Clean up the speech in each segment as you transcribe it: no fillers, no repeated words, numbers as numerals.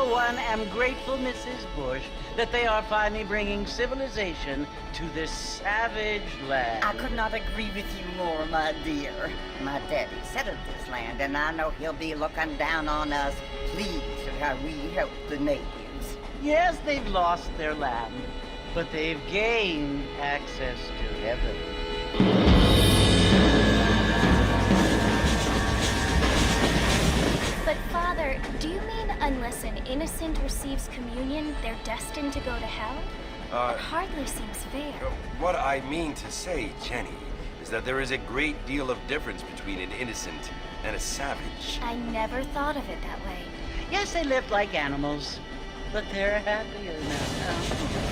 for one, am grateful, Mrs. Bush, that they are finally bringing civilization to this savage land. I could not agree with you more, my dear. My daddy settled this land, and I know he'll be looking down on us, pleased at how we help the natives. Yes, they've lost their land, but they've gained access to heaven. But Father, do you mean unless an innocent receives communion, they're destined to go to hell? It hardly seems fair. What I mean to say, Jenny, is that there is a great deal of difference between an innocent and a savage. I never thought of it that way. Yes, they lived like animals, but they're happier now.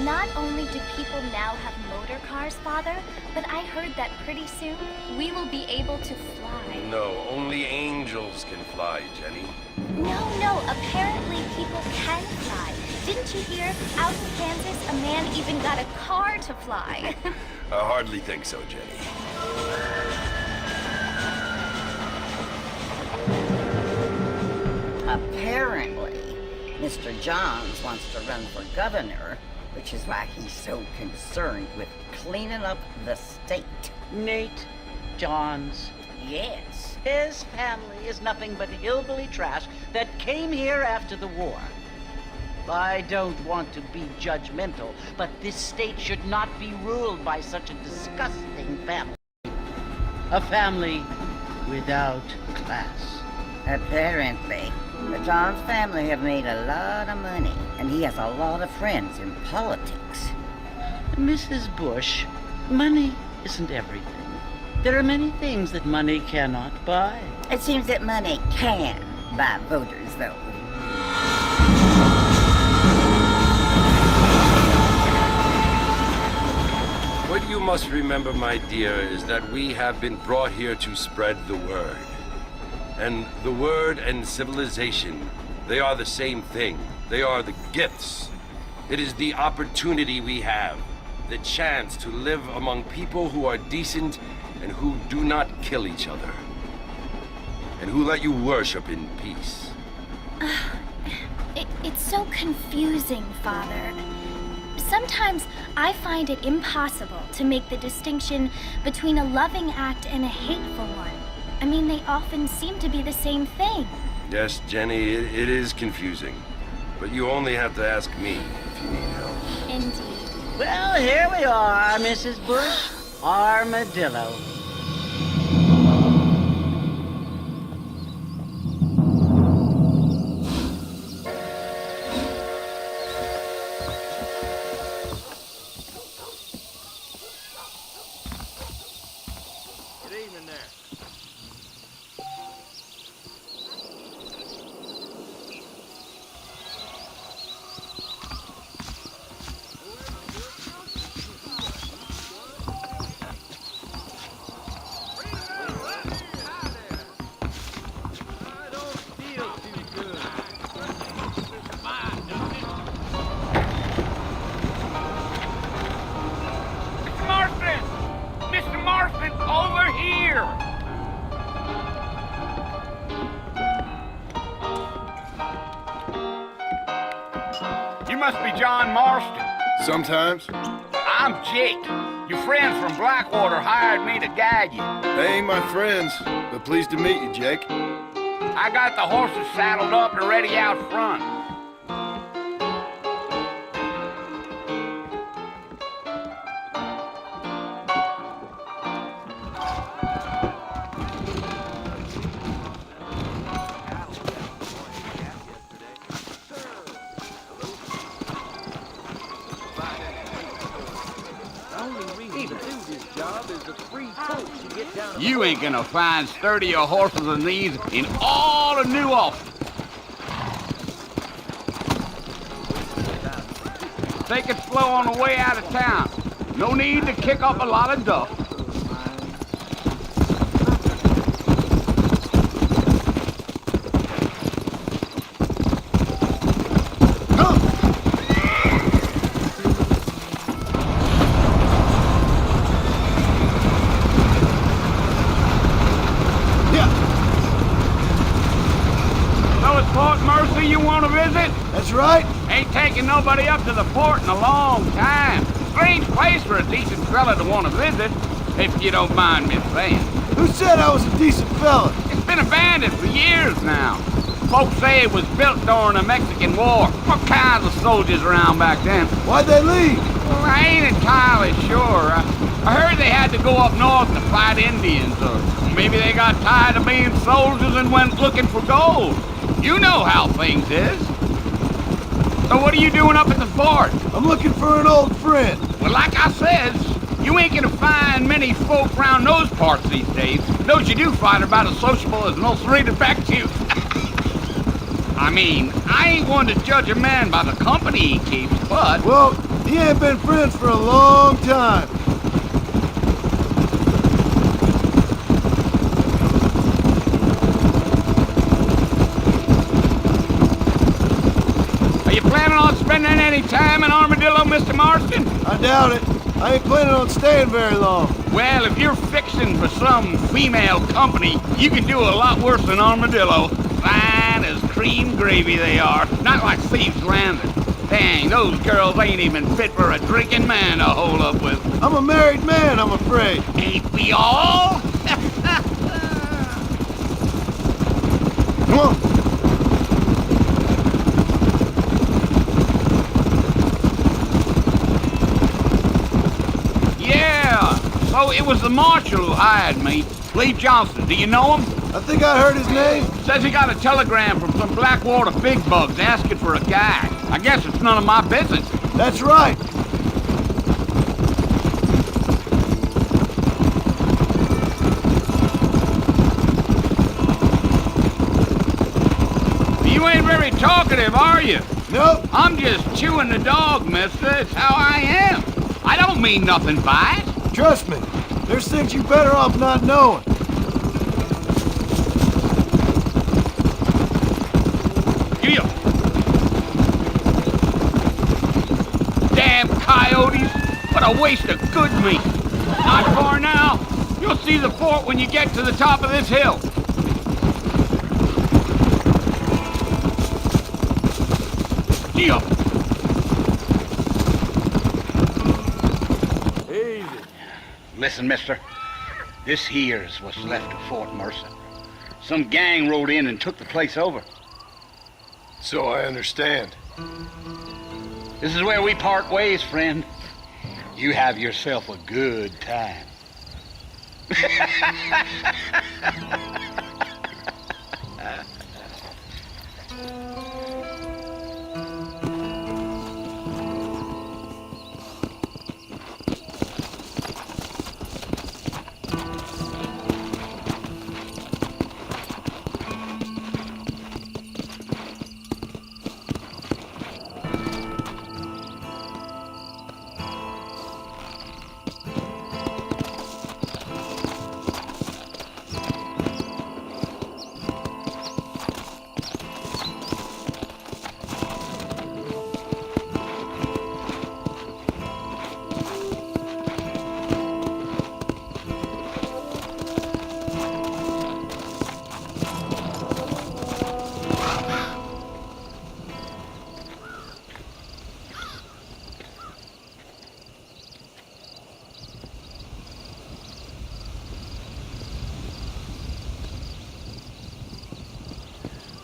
Not only do people now have motor cars, Father, but I heard that pretty soon we will be able to fly. No, only angels can fly, Jenny. No, apparently people can fly. Didn't you hear? Out in Kansas, a man even got a car to fly. I hardly think so, Jenny. Apparently, Mr. Johns wants to run for governor, which is why he's so concerned with cleaning up the state. Nate Johns. Yes. His family is nothing but hillbilly trash that came here after the war. I don't want to be judgmental, but this state should not be ruled by such a disgusting family. A family without class. Apparently, the Johns family have made a lot of money, and he has a lot of friends in politics. Mrs. Bush, money isn't everything. There are many things that money cannot buy. It seems that money can buy voters, though. What you must remember, my dear, is that we have been brought here to spread the word. And the word and civilization, they are the same thing. They are the gifts. It is the opportunity we have, the chance to live among people who are decent and who do not kill each other, and who let you worship in peace. It's so confusing, Father. Sometimes I find it impossible to make the distinction between a loving act and a hateful one. I mean, they often seem to be the same thing. Yes, Jenny, it is confusing. But you only have to ask me if you need help. Indeed. Well, here we are, Mrs. Bush. Armadillo. Good evening there. Mr. Marston, over here! You must be John Marston. Sometimes. I'm Jake. Your friends from Blackwater hired me to guide you. They ain't my friends, but pleased to meet you, Jake. I got the horses saddled up and ready out front. You ain't gonna find sturdier horses than these in all of New Austin. Take it slow on the way out of town. No need to kick up a lot of dust. So it's Fort Mercy you want to visit? That's right. Ain't taking nobody up to the fort in a long time. Strange place for a decent fella to want to visit, if you don't mind me saying. Who said I was a decent fella? It's been abandoned for years now. Folks say it was built during the Mexican War. What kinds of soldiers around back then? Why'd they leave? Well, I ain't entirely sure. I heard they had to go up north to fight Indians, or maybe they got tired of being soldiers and went looking for gold. You know how things is. So what are you doing up at the fort? I'm looking for an old friend. Well, like I says, you ain't gonna find many folk round those parts these days. Those you do find are about as sociable as most read back to you. I mean, I ain't one to judge a man by the company he keeps, but... Well, he ain't been friends for a long time. Are you planning on spending any time in Armadillo, Mr. Marston? I doubt it. I ain't planning on staying very long. Well, if you're fixing for some female company, you can do a lot worse than Armadillo. Fine as cream gravy they are, not like Thieves' Landing. Dang, those girls ain't even fit for a drinking man to hole up with. I'm a married man, I'm afraid. Ain't we all? Come on. Yeah, so it was the marshal who hired me. Lee Johnson, do you know him? I think I heard his name. Says he got a telegram from some Blackwater big bugs asking for a guy. I guess it's none of my business. That's right. You ain't very talkative, are you? Nope. I'm just chewing the dog, mister. It's how I am. I don't mean nothing by it. Trust me. There's things you better off not knowing. Yeah. Damn coyotes. What a waste of good meat. Not far now. You'll see the fort when you get to the top of this hill. Yeah. Easy. Listen, mister. This here's what's left of Fort Mercer. Some gang rode in and took the place over. So I understand. This is where we part ways, friend. You have yourself a good time.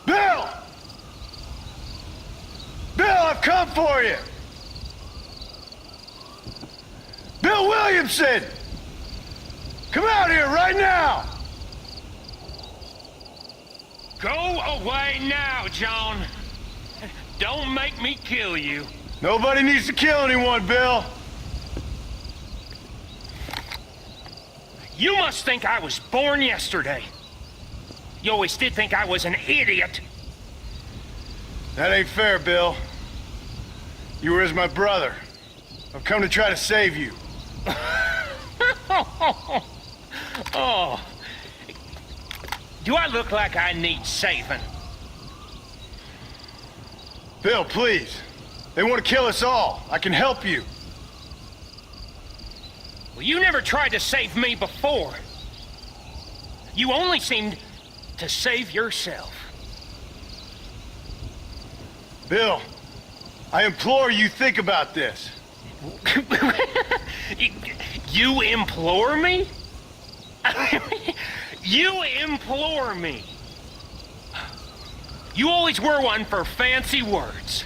Bill! Bill, I've come for you! Bill Williamson! Come out here right now! Go away now, John. Don't make me kill you. Nobody needs to kill anyone, Bill. You must think I was born yesterday. You always did think I was an idiot. That ain't fair, Bill. You were as my brother. I've come to try to save you. Oh. Do I look like I need saving? Bill, please. They want to kill us all. I can help you. Well, you never tried to save me before. You only seemed to save yourself. Bill, I implore you think about this. You implore me? You implore me. You always were one for fancy words.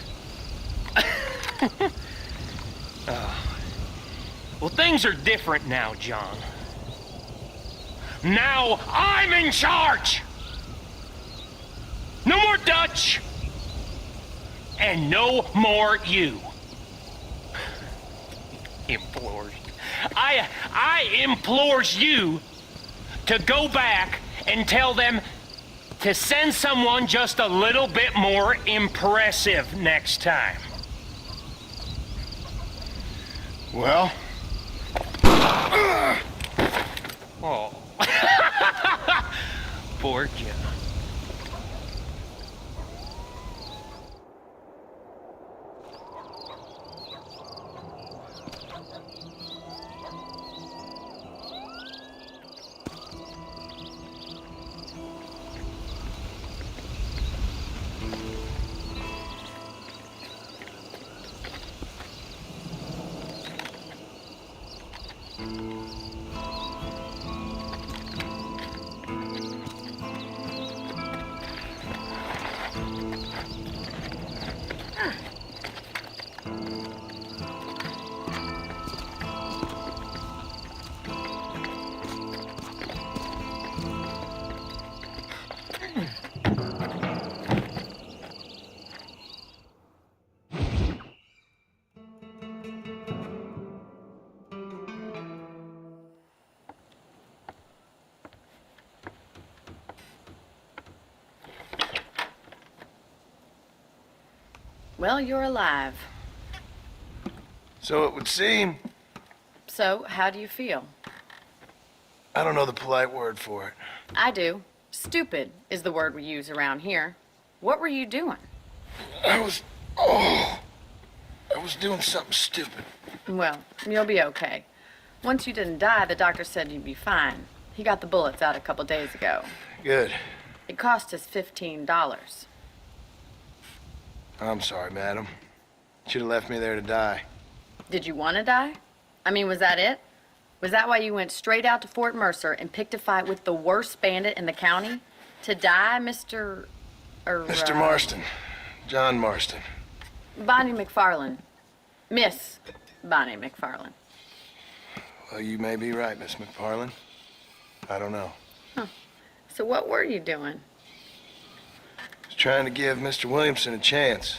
Well, things are different now, John. Now I'm in charge! No more Dutch! And no more you. Implores. I implores you to go back and tell them to send someone just a little bit more impressive next time. Well? Oh. Poor John. Well, you're alive. So it would seem. So, how do you feel? I don't know the polite word for it. I do. Stupid is the word we use around here. What were you doing? I was doing something stupid. Well, you'll be okay. Once you didn't die, the doctor said you'd be fine. He got the bullets out a couple days ago. Good. It cost us $15. I'm sorry, madam. Should have left me there to die. Did you want to die? I mean, was that it? Was that why you went straight out to Fort Mercer and picked a fight with the worst bandit in the county? To die, Mr. Mr. Marston. John Marston. Bonnie McFarlane. Miss Bonnie McFarlane. Well, you may be right, Miss McFarlane. I don't know. Huh. So what were you doing? I was trying to give Mr. Williamson a chance.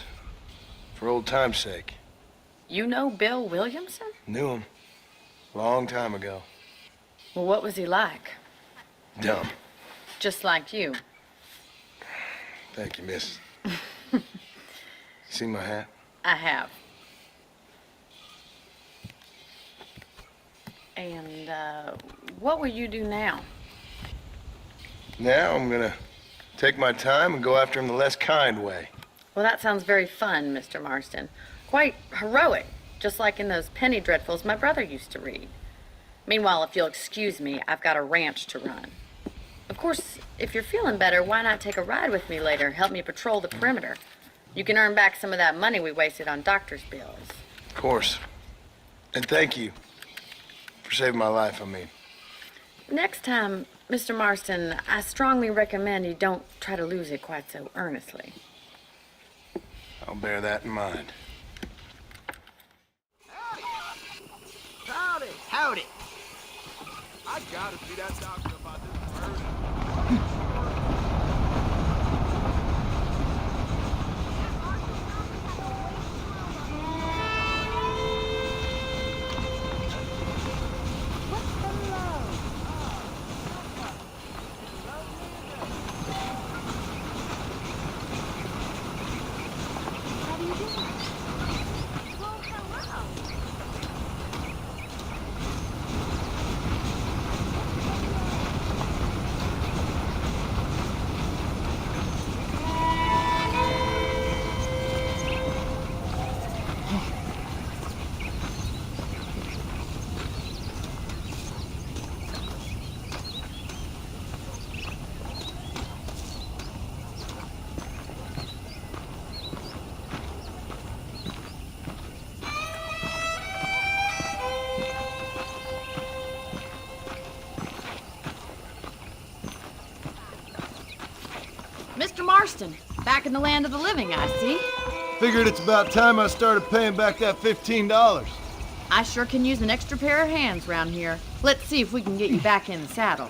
For old time's sake. You know Bill Williamson? Knew him. Long time ago. Well, what was he like? Dumb. Just like you. Thank you, miss. See my hat? I have. And, what will you do now? Now I'm gonna take my time and go after him the less kind way. Well, that sounds very fun, Mr. Marston. Quite heroic, just like in those penny dreadfuls my brother used to read. Meanwhile, if you'll excuse me, I've got a ranch to run. Of course, if you're feeling better, why not take a ride with me later? Help me patrol the perimeter. You can earn back some of that money we wasted on doctor's bills. Of course. And thank you for saving my life, I mean. Next time, Mr. Marston, I strongly recommend you don't try to lose it quite so earnestly. I'll bear that in mind. Howdy. Howdy. I gotta see that doctor about this murder. Marston, back in the land of the living, I see. Figured it's about time I started paying back that $15. I sure can use an extra pair of hands round here. Let's see if we can get you back in the saddle.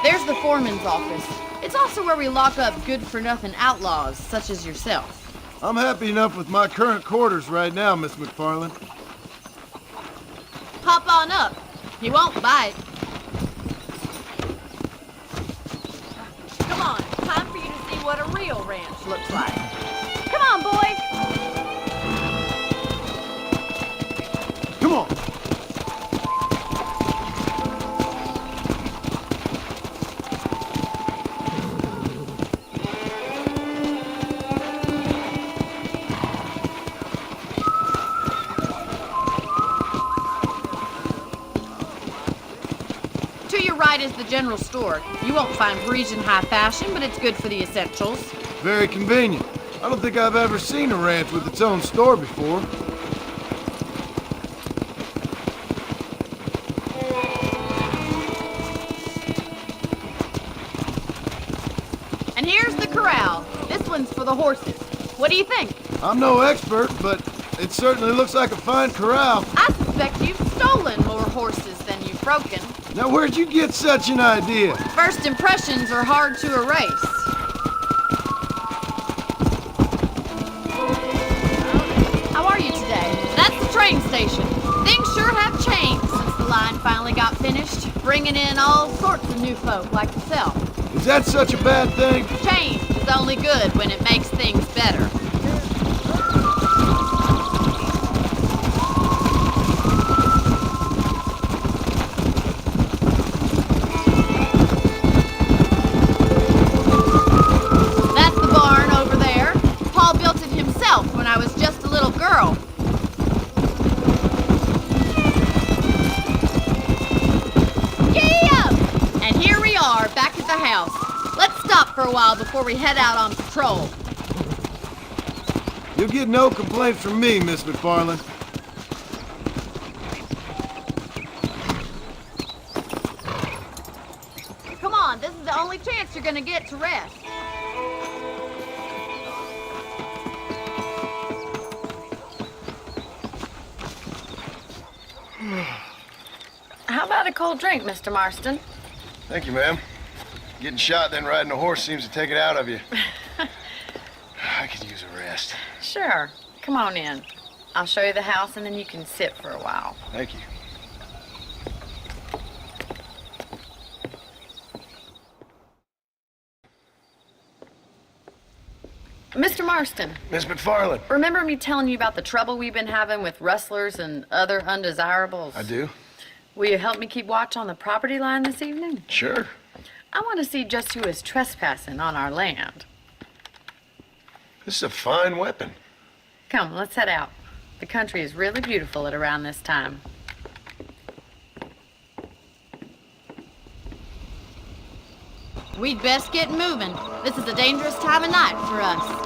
There's the foreman's office. It's also where we lock up good-for-nothing outlaws, such as yourself. I'm happy enough with my current quarters right now, Miss McFarland. Hop on up. He won't bite. Come on, time for you to see what a real ranch looks like. Come on, boys. Come on. To your right is the general store. You won't find Parisian high fashion, but it's good for the essentials. Very convenient. I don't think I've ever seen a ranch with its own store before. And here's the corral. This one's for the horses. What do you think? I'm no expert, but it certainly looks like a fine corral. I suspect you've stolen more horses than you've broken. Now, where'd you get such an idea? First impressions are hard to erase. How are you today? That's the train station. Things sure have changed since the line finally got finished, bringing in all sorts of new folk like yourself. Is that such a bad thing? Change is only good when it makes things better. That's the barn over there. Paul built it himself when I was just a little girl. Yeah! And here we are, back at the house. Let's stop for a while before we head out on patrol. You'll get no complaints from me, Miss McFarland. Come on, this is the only chance you're gonna get to rest. How about a cold drink, Mr. Marston? Thank you, ma'am. Getting shot, then riding a horse seems to take it out of you. I could use a rest. Sure. Come on in. I'll show you the house and then you can sit for a while. Thank you. Mr. Marston, Miss McFarland. remember me telling you about the trouble we've been having with rustlers and other undesirables? I do. Will you help me keep watch on the property line this evening? Sure. I want to see just who is trespassing on our land. This is a fine weapon. Come, let's head out. The country is really beautiful at around this time. We'd best get moving. This is a dangerous time of night for us.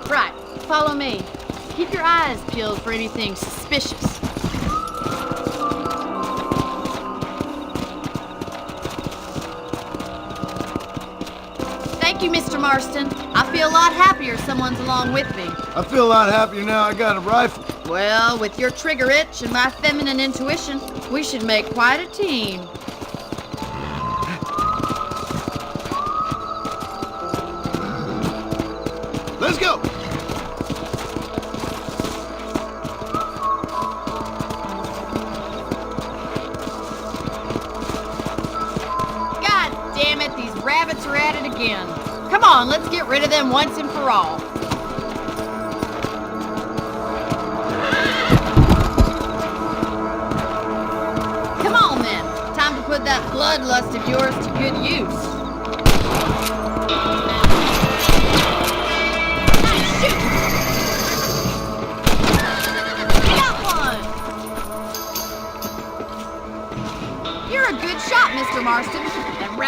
Right, follow me. Keep your eyes peeled for anything suspicious. Thank you, Mr. Marston. I feel a lot happier someone's along with me. I feel a lot happier now I got a rifle. Well, with your trigger itch and my feminine intuition, we should make quite a team. Let's go! God damn it, these rabbits are at it again. Come on, let's get rid of them once and for all. Come on then, time to put that bloodlust of yours to good use.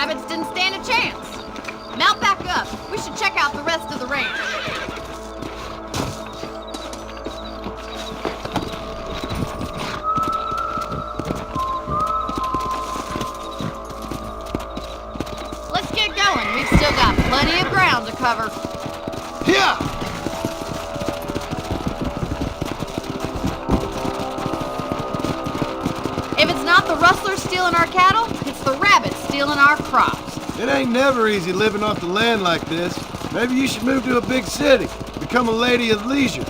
rabbits didn't stand a chance. Mount back up. We should check out the rest of the ranch. Let's get going. We've still got plenty of ground to cover. Yeah! If it's not the rustlers stealing our cattle, it's the rabbits stealing our crops. It ain't never easy living off the land like this. Maybe you should move to a big city. Become a lady of leisure.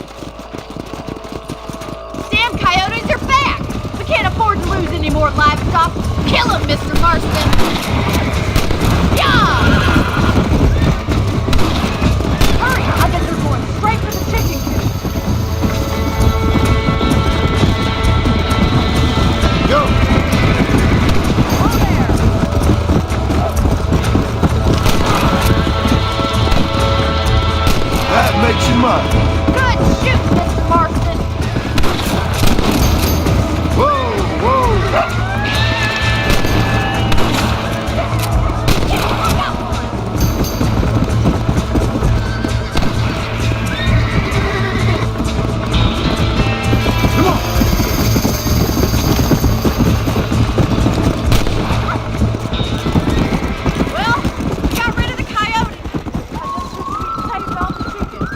Damn coyotes are back! We can't afford to lose any more livestock. Kill them, Mr. Marston! Yeah! Hurry! I bet they're going straight for the chicken coop. Go! Over there! That makes you mine. Good shoot, Mr. Marston! Whoa, whoa! Got one! Come on! Well, we got rid of the coyote. I just saved all the chickens.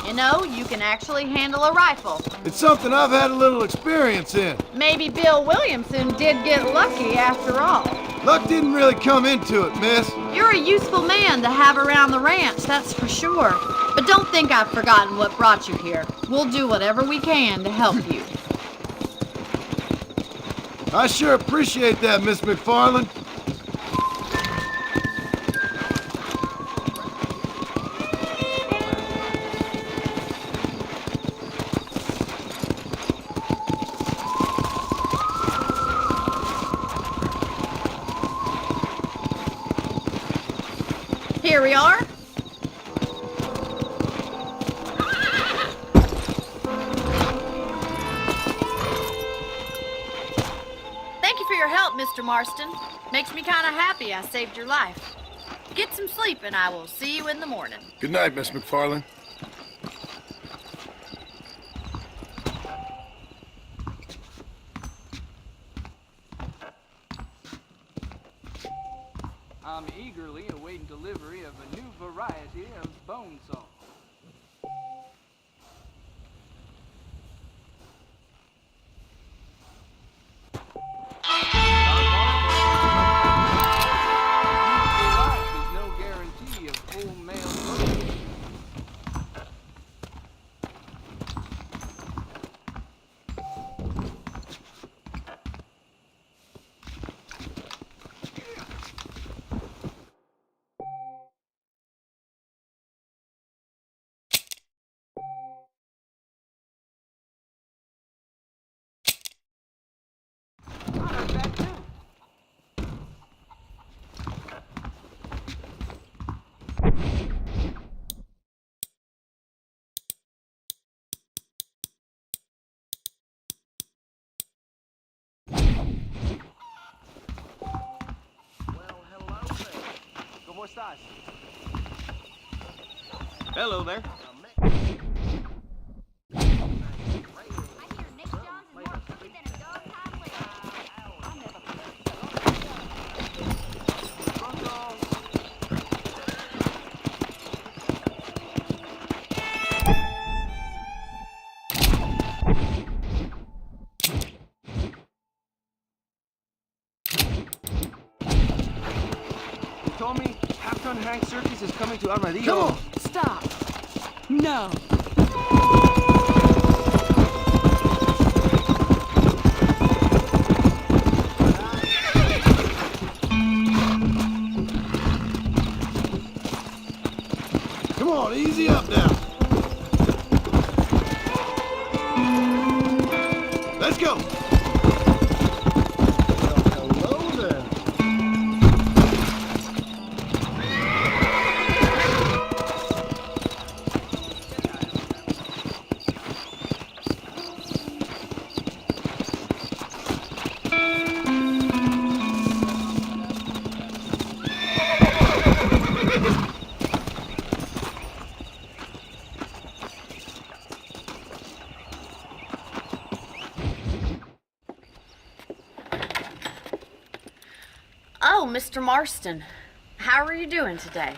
You know, you can actually handle a rifle. It's something I've had a little experience in. Maybe Bill Williamson did get lucky after all. Luck didn't really come into it, miss. You're a useful man to have around the ranch, that's for sure. But don't think I've forgotten what brought you here. We'll do whatever we can to help you. I sure appreciate that, Miss McFarland. Here we are. Thank you for your help, Mr. Marston. Makes me kind of happy I saved your life. Get some sleep and I will see you in the morning. Good night, Miss McFarland. I'm eagerly awaiting delivery of a new variety of bone saw. Life is no guarantee of full male growth. I heard that too. Well, hello there. ¿Cómo estás? Hello there. You told me Half-Ton Hank Circus is coming to Armadillo. Come on! Stop. No. Come on, easy up now. Let's go. Hello there. Mr. Marston. How are you doing today?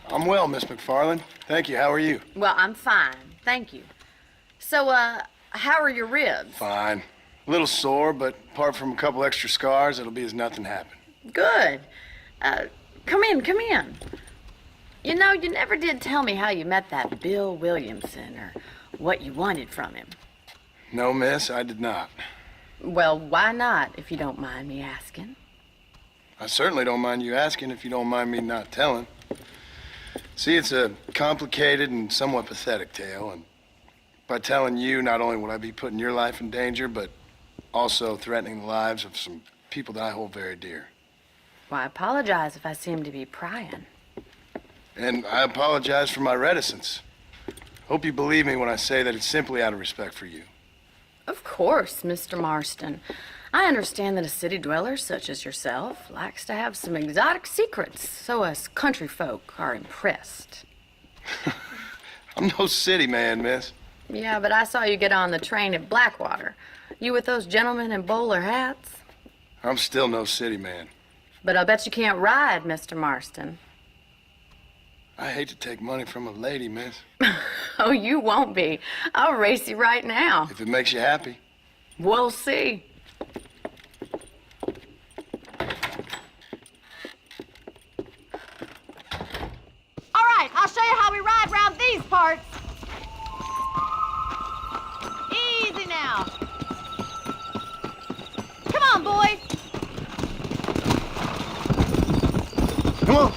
I'm well, Miss McFarland. Thank you. How are you? Well, I'm fine. Thank you. So, how are your ribs? Fine. A little sore, but apart from a couple extra scars, it'll be as nothing happened. Good. Come in. You know, you never did tell me how you met that Bill Williamson or what you wanted from him. No, miss, I did not. Well, why not, if you don't mind me asking? I certainly don't mind you asking if you don't mind me not telling. See, it's a complicated and somewhat pathetic tale, and by telling you, not only would I be putting your life in danger, but also threatening the lives of some people that I hold very dear. Well, I apologize if I seem to be prying. And I apologize for my reticence. Hope you believe me when I say that it's simply out of respect for you. Of course, Mr. Marston. I understand that a city dweller such as yourself likes to have some exotic secrets, so us country folk are impressed. I'm no city man, miss. Yeah, but I saw you get on the train at Blackwater. You with those gentlemen in bowler hats? I'm still no city man. But I bet you can't ride, Mr. Marston. I hate to take money from a lady, miss. Oh, you won't be. I'll race you right now. If it makes you happy. We'll see. All right, I'll show you how we ride around these parts. Easy now. Come on, boys. Come on.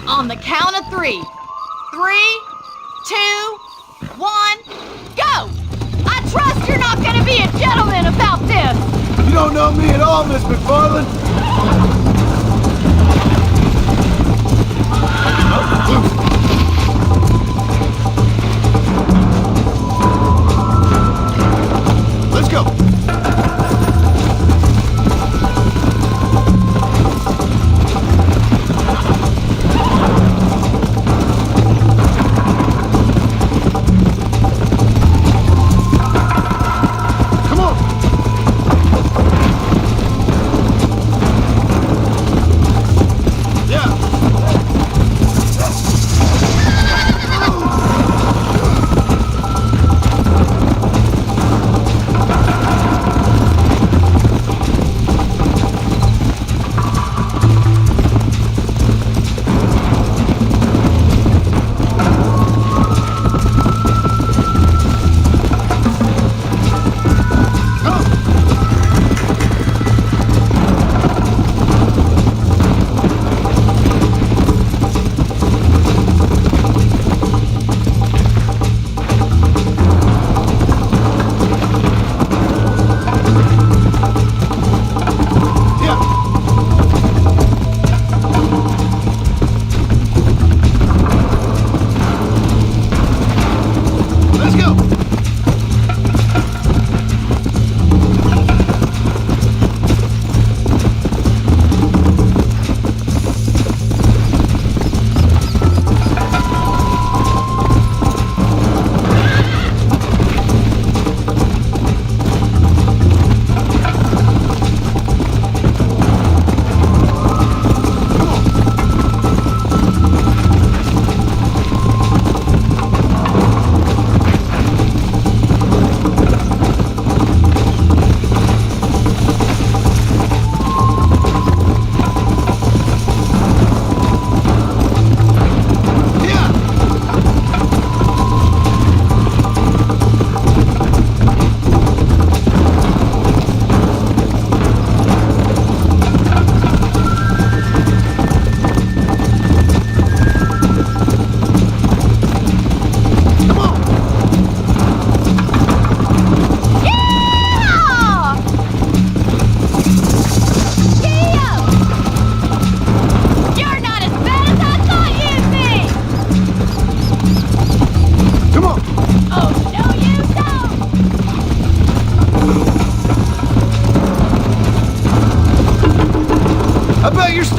On the count of 3. 3, 2, 1, go! I trust you're not gonna be a gentleman about this! You don't know me at all, Miss McFarland. Let's go.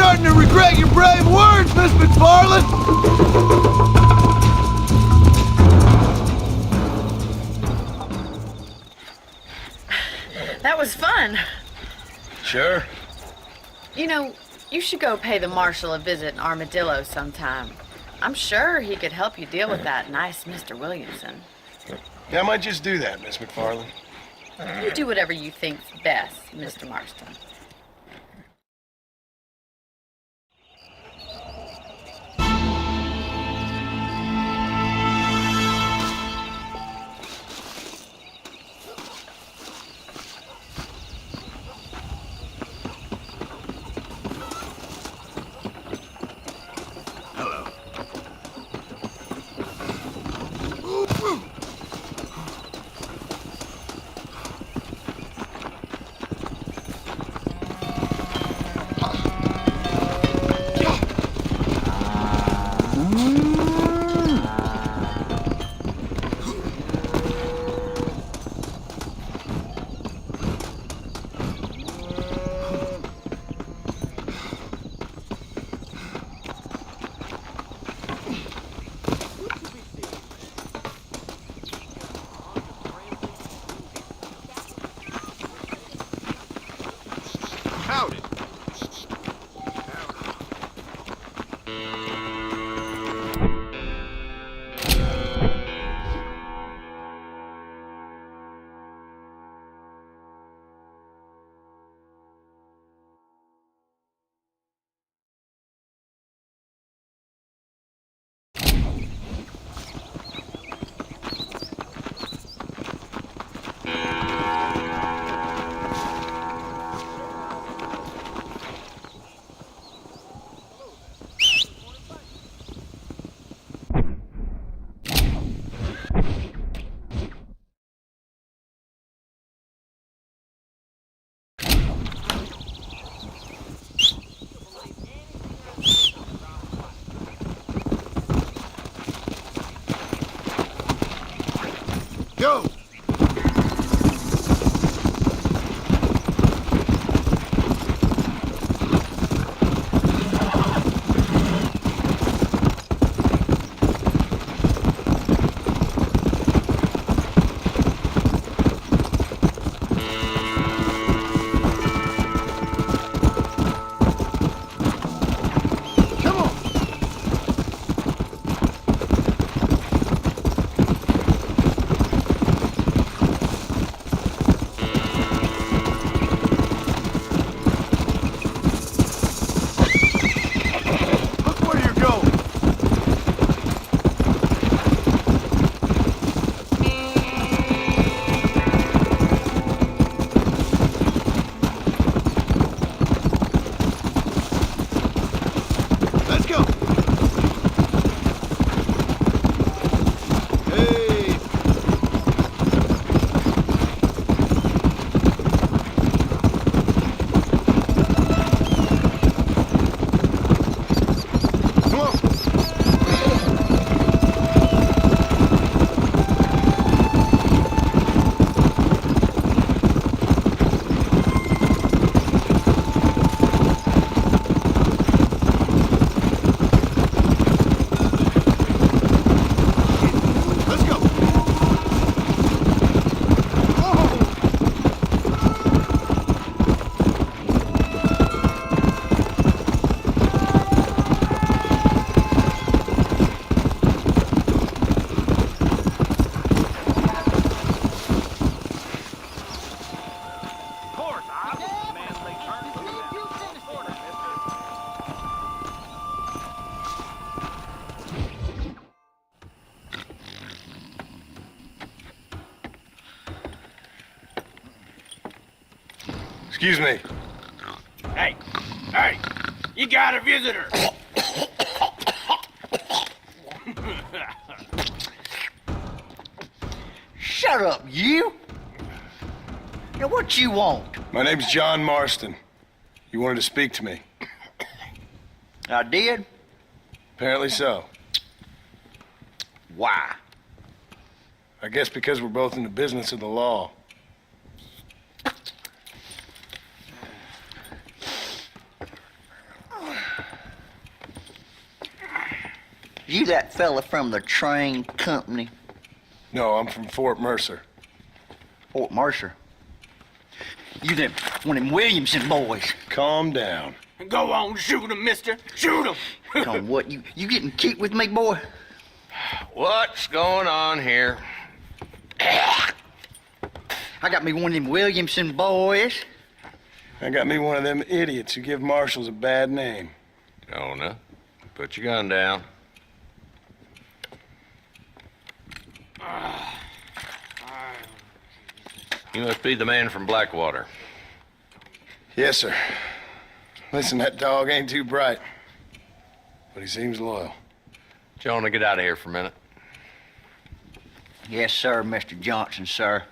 starting to regret your brave words, Miss McFarland. Sure. You know, you should go pay the marshal a visit in Armadillo sometime. I'm sure he could help you deal with that nice Mr. Williamson. Yeah, I might just do that, Miss McFarland. You do whatever you think's best, Mr. Marston. Howdy. Go! Excuse me. Hey, hey, you got a visitor. Shut up, you! Now, what you want? My name's John Marston. You wanted to speak to me. I did? Apparently so. Why? I guess because we're both in the business of the law. You that fella from the train company? No, I'm from Fort Mercer. Fort Mercer? You them, one of them Williamson boys. Calm down. Go on, shoot him, mister. Shoot him. Come on, what, you getting cute with me, boy? What's going on here? I got me one of them Williamson boys. I got me one of them idiots who give marshals a bad name. Jonah, put your gun down. You must be the man from Blackwater. Yes, sir. Listen, that dog ain't too bright, but he seems loyal. Jonah, get out of here for a minute. Yes, sir, Mr. Johnson, sir.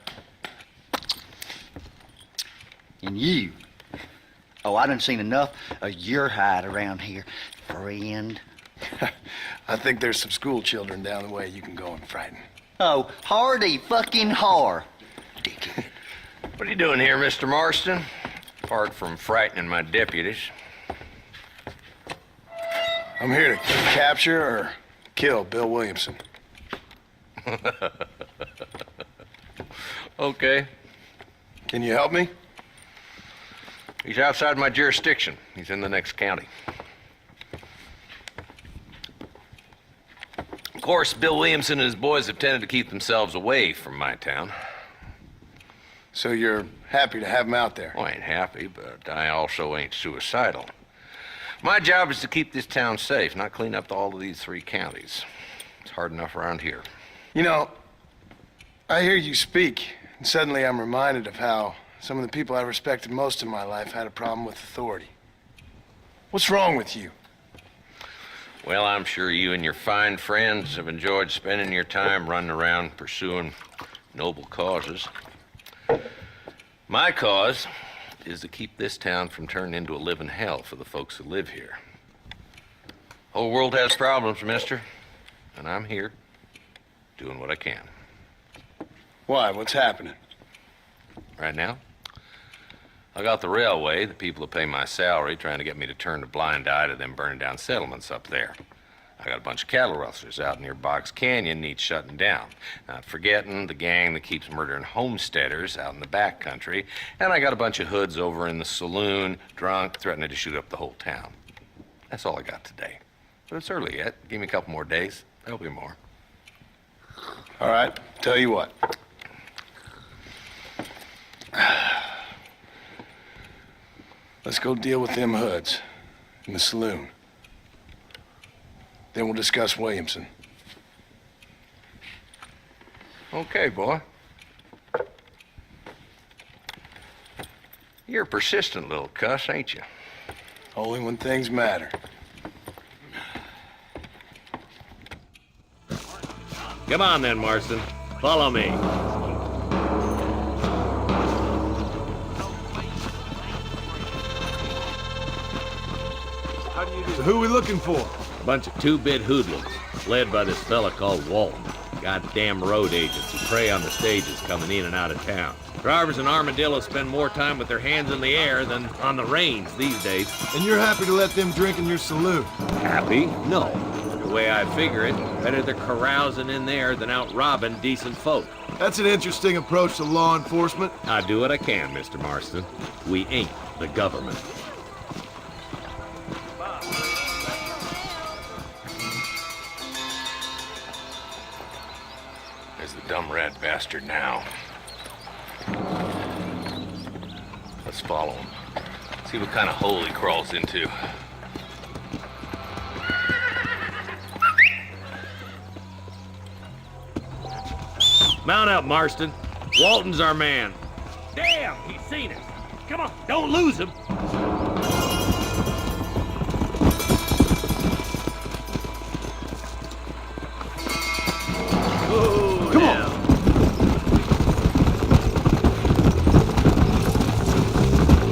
And you. Oh, I done seen enough of your hide around here, friend. I think there's some school children down the way you can go and frighten. Oh, hardy fucking har. Dickhead. What are you doing here, Mr. Marston? Apart from frightening my deputies. I'm here to capture or kill Bill Williamson. Okay. Can you help me? He's outside my jurisdiction. He's in the next county. Of course, Bill Williamson and his boys have tended to keep themselves away from my town. So you're happy to have him out there? Well, I ain't happy, but I also ain't suicidal. My job is to keep this town safe, not clean up all of these 3 counties. It's hard enough around here. You know, I hear you speak, and suddenly I'm reminded of how some of the people I respected most in my life had a problem with authority. What's wrong with you? Well, I'm sure you and your fine friends have enjoyed spending your time running around pursuing noble causes. My cause is to keep this town from turning into a living hell for the folks who live here. Whole world has problems, mister, and I'm here doing what I can. Why? What's happening? Right now, I got the railway, the people who pay my salary, trying to get me to turn a blind eye to them burning down settlements up there. I got a bunch of cattle rustlers out near Box Canyon needs shutting down. Not forgetting the gang that keeps murdering homesteaders out in the back country. And I got a bunch of hoods over in the saloon, drunk, threatening to shoot up the whole town. That's all I got today. But it's early yet. Give me a couple more days. There'll be more. All right, tell you what. Let's go deal with them hoods in the saloon. Then we'll discuss Williamson. Okay, boy. You're a persistent little cuss, ain't you? Only when things matter. Come on then, Marston. Follow me. So who are we looking for? A bunch of 2-bit hoodlums, led by this fella called Walton. Goddamn road agents who prey on the stages coming in and out of town. Drivers in Armadillo spend more time with their hands in the air than on the reins these days. And you're happy to let them drink in your saloon? Happy? No. The way I figure it, better they're carousing in there than out robbing decent folk. That's an interesting approach to law enforcement. I do what I can, Mr. Marston. We ain't the government. There's the dumb rat bastard now. Let's follow him. See what kind of hole he crawls into. Mount up, Marston. Walton's our man. Damn, he's seen us. Come on, don't lose him. Oh, come now. on.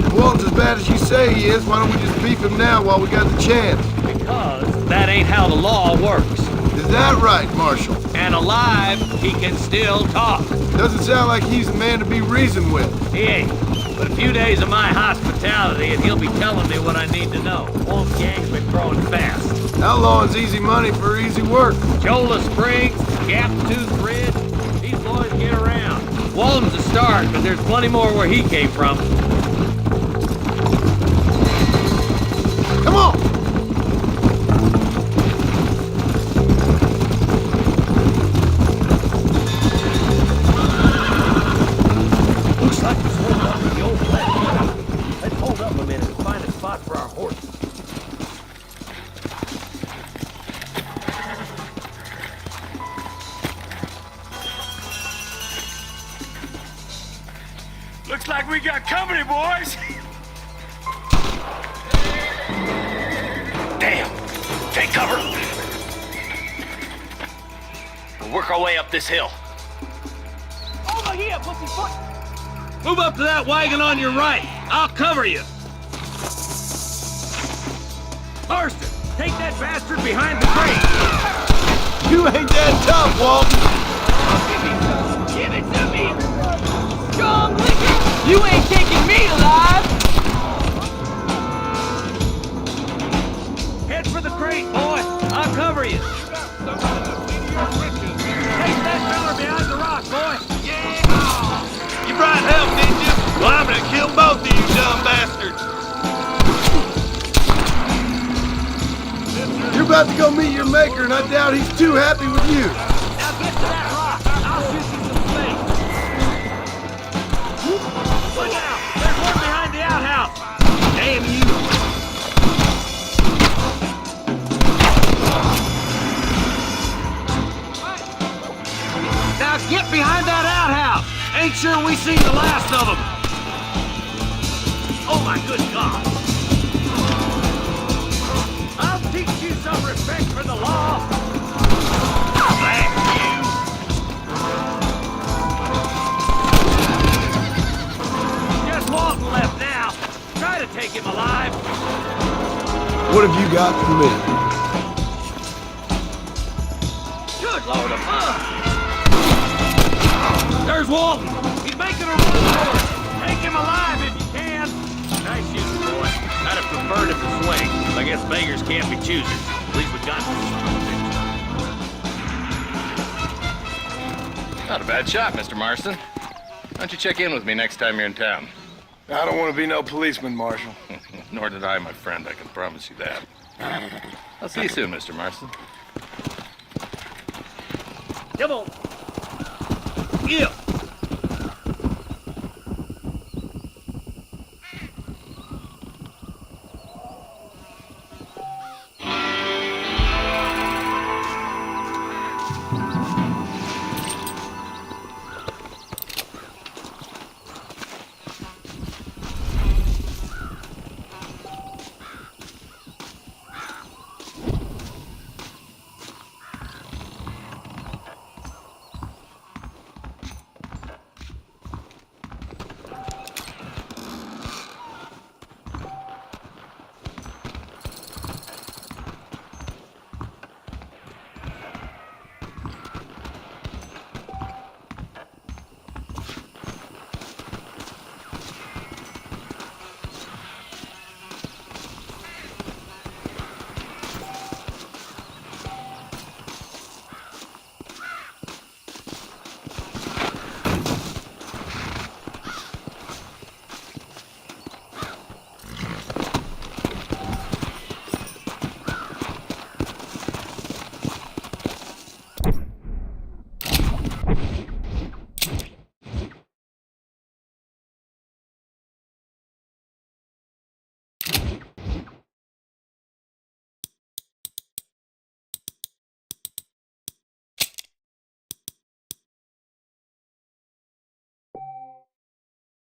If Walton's as bad as you say he is, why don't we just beef him now while we got the chance? Because that ain't how the law works. Is that right, Marshal? And alive, he can still talk. Doesn't sound like he's a man to be reasoned with. He ain't. But a few days of my hospitality and he'll be telling me what I need to know. Old gang's been growing fast. Outlawing's easy money for easy work. Jola Springs, Gap Tooth Ridge, these boys get around. Walden's a start, but there's plenty more where he came from. Come on! Looks like it's holding up to the old plan. Let's hold up a minute and find a spot for our horses. Looks like we got company, boys. Damn. Take cover. We'll work our way up this hill. Over here, pussyfoot! Move up to that wagon on your right. I'll cover you. Marston, take that bastard behind the crate. You ain't that tough, Walton. Give it to me! Strong liquor! You ain't taking me alive! Head for the crate, boy. I'll cover you. Take that fella behind the rock, boy. Yeah! You brought help, didn't you? Well, I'm gonna kill both of you dumb bastards. You're about to go meet your maker, and I doubt he's too happy with you. Now get to that rock. I'll shoot you some space. Look out! There's one behind the outhouse. Damn you! Now get behind that outhouse. Ain't sure we seen the last of them. Oh my good God! I'll teach you some respect for the law. Thank you. Just Walton left now. Try to take him alive. What have you got for me? Good Lord above. There's Walton. He's making a run for it. Take him alive if you can. Nice shooting, boy. I'd have preferred him to swing. I guess beggars can't be choosers. At least we got this. Not a bad shot, Mr. Marston. Why don't you check in with me next time you're in town? I don't want to be no policeman, Marshal. Nor did I, my friend. I can promise you that. I'll see you soon, Mr. Marston. Come on. Yeah.